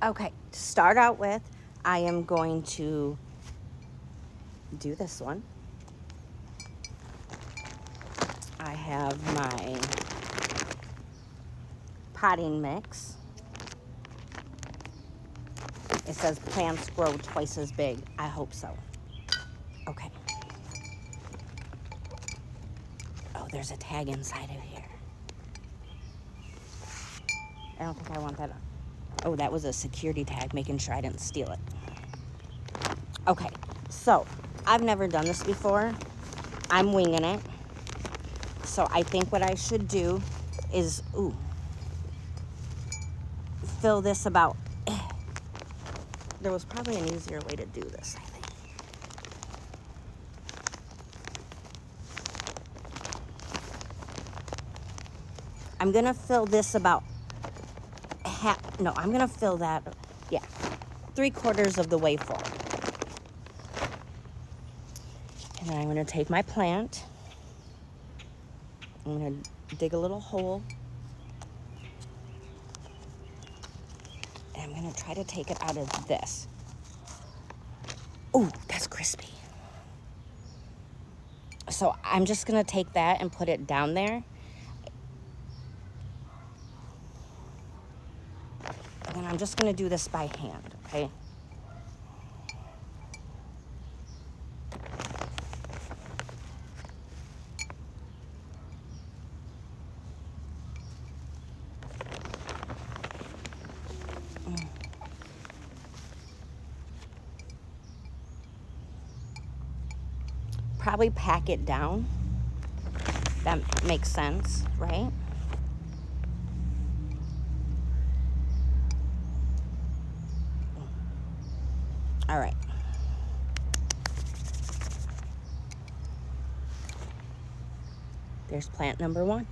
Okay, to start out with, I am going to do this one. I have my potting mix. It says plants grow twice as big. I hope so. Okay. Oh, there's a tag inside of here. I don't think I want that. Oh, that was a security tag, making sure I didn't steal it. Okay, so I've never done this before. I'm winging it. So I think what I should do is, fill this about. There was probably an easier way to do this, I think. I'm gonna fill this about half. No, I'm gonna fill that. Yeah, 3/4 of the way full. And then I'm gonna take my plant. I'm gonna dig a little hole. And I'm gonna try to take it out of this. Oh, that's crispy. So I'm just gonna take that and put it down there. And then I'm just gonna do this by hand, okay? Probably pack it down. That makes sense, right? All right. There's plant number 1.